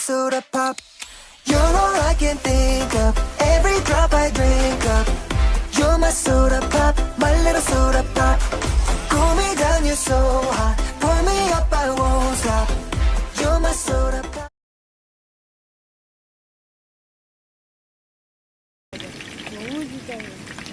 soda pop. You're all I can think of. Every drop I drink up. You're my soda pop, my little soda pop. Cool me down, you're so hot. Pull me up, I won't stop. You're my soda pop. 너무 진짜요.